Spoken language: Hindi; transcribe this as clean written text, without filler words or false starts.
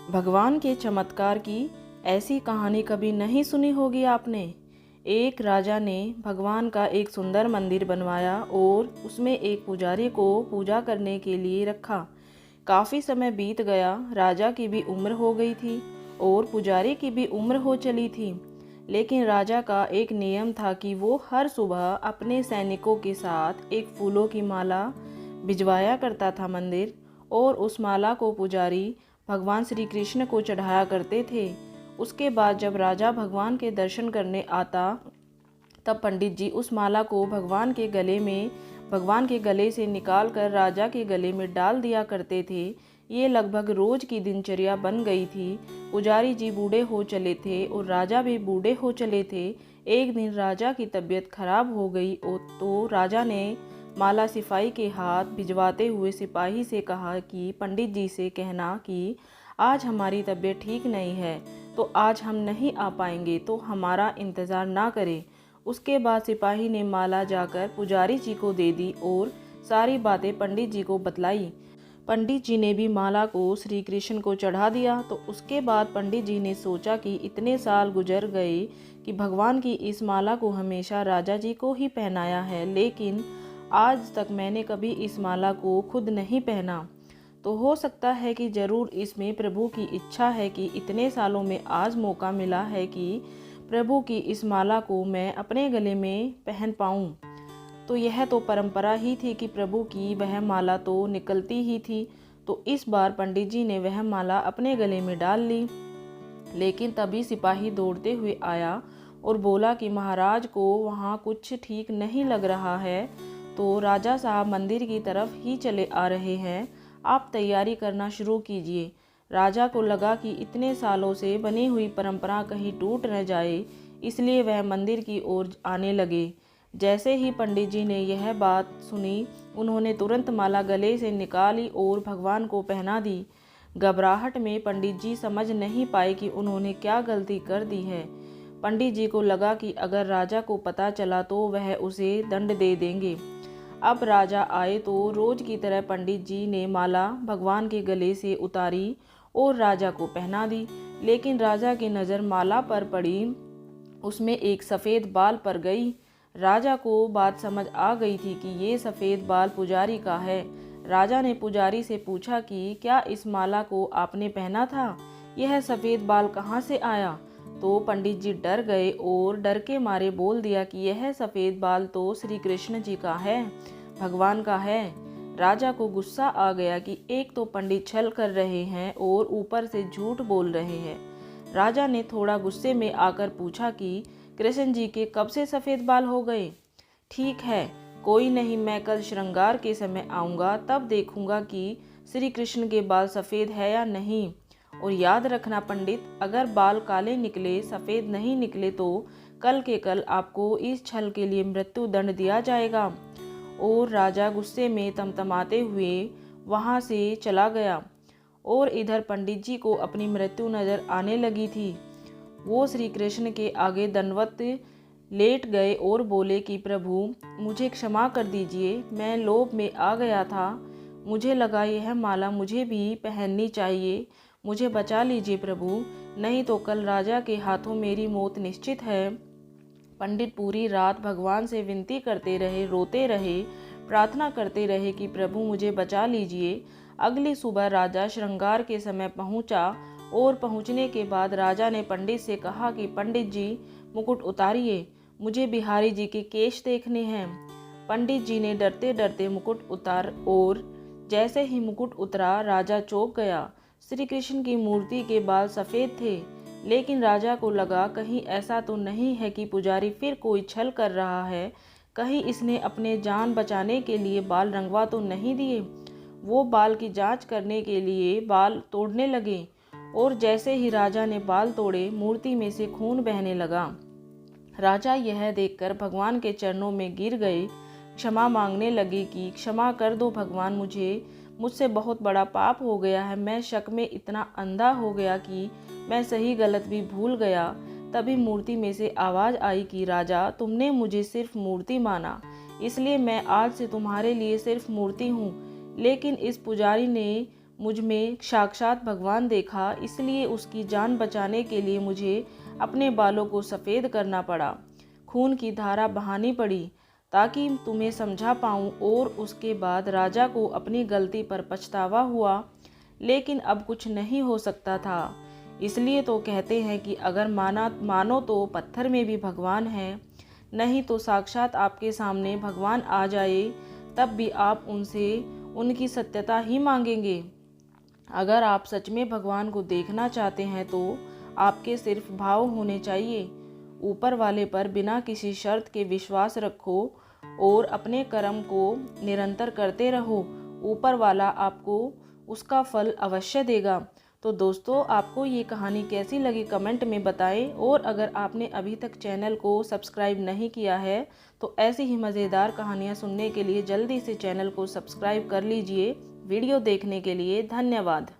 भगवान के चमत्कार की ऐसी कहानी कभी नहीं सुनी होगी आपने। एक राजा ने भगवान का एक सुंदर मंदिर बनवाया और उसमें एक पुजारी को पूजा करने के लिए रखा। काफ़ी समय बीत गया, राजा की भी उम्र हो गई थी और पुजारी की भी उम्र हो चली थी। लेकिन राजा का एक नियम था कि वो हर सुबह अपने सैनिकों के साथ एक फूलों की माला भिजवाया करता था मंदिर, और उस माला को पुजारी भगवान श्री कृष्ण को चढ़ाया करते थे। उसके बाद जब राजा भगवान के दर्शन करने आता, तब पंडित जी उस माला को भगवान के गले से निकाल कर राजा के गले में डाल दिया करते थे। ये लगभग रोज की दिनचर्या बन गई थी। पुजारी जी बूढ़े हो चले थे और राजा भी बूढ़े हो चले थे। एक दिन राजा की तबीयत खराब हो गई तो राजा ने माला सिपाही के हाथ भिजवाते हुए सिपाही से कहा कि पंडित जी से कहना कि आज हमारी तबीयत ठीक नहीं है, तो आज हम नहीं आ पाएंगे, तो हमारा इंतज़ार ना करें। उसके बाद सिपाही ने माला जाकर पुजारी जी को दे दी और सारी बातें पंडित जी को बतलाई। पंडित जी ने भी माला को श्री कृष्ण को चढ़ा दिया। तो उसके बाद पंडित जी ने सोचा कि इतने साल गुजर गए कि भगवान की इस माला को हमेशा राजा जी को ही पहनाया है, लेकिन आज तक मैंने कभी इस माला को खुद नहीं पहना। तो हो सकता है कि ज़रूर इसमें प्रभु की इच्छा है कि इतने सालों में आज मौका मिला है कि प्रभु की इस माला को मैं अपने गले में पहन पाऊँ। तो यह तो परंपरा ही थी कि प्रभु की वह माला तो निकलती ही थी। तो इस बार पंडित जी ने वह माला अपने गले में डाल ली। लेकिन तभी सिपाही दौड़ते हुए आया और बोला कि महाराज को वहाँ कुछ ठीक नहीं लग रहा है, तो राजा साहब मंदिर की तरफ ही चले आ रहे हैं, आप तैयारी करना शुरू कीजिए। राजा को लगा कि इतने सालों से बनी हुई परंपरा कहीं टूट न जाए, इसलिए वह मंदिर की ओर आने लगे। जैसे ही पंडित जी ने यह बात सुनी, उन्होंने तुरंत माला गले से निकाली और भगवान को पहना दी। घबराहट में पंडित जी समझ नहीं पाए कि उन्होंने क्या गलती कर दी है। पंडित जी को लगा कि अगर राजा को पता चला तो वह उसे दंड दे देंगे। अब राजा आए तो रोज की तरह पंडित जी ने माला भगवान के गले से उतारी और राजा को पहना दी। लेकिन राजा की नज़र माला पर पड़ी, उसमें एक सफ़ेद बाल पर गई। राजा को बात समझ आ गई थी कि ये सफ़ेद बाल पुजारी का है। राजा ने पुजारी से पूछा कि क्या इस माला को आपने पहना था? यह सफ़ेद बाल कहाँ से आया? तो पंडित जी डर गए और डर के मारे बोल दिया कि यह सफ़ेद बाल तो श्री कृष्ण जी का है, भगवान का है। राजा को गुस्सा आ गया कि एक तो पंडित छल कर रहे हैं और ऊपर से झूठ बोल रहे हैं। राजा ने थोड़ा गुस्से में आकर पूछा कि कृष्ण जी के कब से सफ़ेद बाल हो गए? ठीक है, कोई नहीं, मैं कल श्रृंगार के समय आऊँगा, तब देखूँगा कि श्री कृष्ण के बाल सफ़ेद है या नहीं। और याद रखना पंडित, अगर बाल काले निकले, सफ़ेद नहीं निकले, तो कल के कल आपको इस छल के लिए मृत्यु दंड दिया जाएगा। और राजा गुस्से में तमतमाते हुए वहाँ से चला गया। और इधर पंडित जी को अपनी मृत्यु नज़र आने लगी थी। वो श्री कृष्ण के आगे दंडवत लेट गए और बोले कि प्रभु, मुझे क्षमा कर दीजिए, मैं लोभ में आ गया था, मुझे लगा यह माला मुझे भी पहननी चाहिए, मुझे बचा लीजिए प्रभु, नहीं तो कल राजा के हाथों मेरी मौत निश्चित है। पंडित पूरी रात भगवान से विनती करते रहे, रोते रहे, प्रार्थना करते रहे कि प्रभु मुझे बचा लीजिए। अगली सुबह राजा श्रृंगार के समय पहुंचा और पहुंचने के बाद राजा ने पंडित से कहा कि पंडित जी, मुकुट उतारिए, मुझे बिहारी जी के केश देखने हैं। पंडित जी ने डरते डरते मुकुट उतार और जैसे ही मुकुट उतरा, राजा चौंक गया। श्री कृष्ण की मूर्ति के बाल सफ़ेद थे। लेकिन राजा को लगा कहीं ऐसा तो नहीं है कि पुजारी फिर कोई छल कर रहा है, कहीं इसने अपने जान बचाने के लिए बाल रंगवा तो नहीं दिए। वो बाल की जांच करने के लिए बाल तोड़ने लगे और जैसे ही राजा ने बाल तोड़े, मूर्ति में से खून बहने लगा। राजा यह देखकर भगवान के चरणों में गिर गए, क्षमा मांगने लगे कि क्षमा कर दो भगवान, मुझसे बहुत बड़ा पाप हो गया है, मैं शक में इतना अंधा हो गया कि मैं सही गलत भी भूल गया। तभी मूर्ति में से आवाज़ आई कि राजा, तुमने मुझे सिर्फ मूर्ति माना, इसलिए मैं आज से तुम्हारे लिए सिर्फ मूर्ति हूँ। लेकिन इस पुजारी ने मुझ में साक्षात भगवान देखा, इसलिए उसकी जान बचाने के लिए मुझे अपने बालों को सफ़ेद करना पड़ा, खून की धारा बहानी पड़ी ताकि तुम्हें समझा पाऊँ। और उसके बाद राजा को अपनी गलती पर पछतावा हुआ, लेकिन अब कुछ नहीं हो सकता था। इसलिए तो कहते हैं कि अगर मानो तो पत्थर में भी भगवान है, नहीं तो साक्षात आपके सामने भगवान आ जाए तब भी आप उनसे उनकी सत्यता ही मांगेंगे। अगर आप सच में भगवान को देखना चाहते हैं तो आपके सिर्फ भाव होने चाहिए। ऊपर वाले पर बिना किसी शर्त के विश्वास रखो और अपने कर्म को निरंतर करते रहो। ऊपर वाला आपको उसका फल अवश्य देगा। तो दोस्तों, आपको ये कहानी कैसी लगी कमेंट में बताएं। और अगर आपने अभी तक चैनल को सब्सक्राइब नहीं किया है तो ऐसी ही मज़ेदार कहानियाँ सुनने के लिए जल्दी से चैनल को सब्सक्राइब कर लीजिए। वीडियो देखने के लिए धन्यवाद।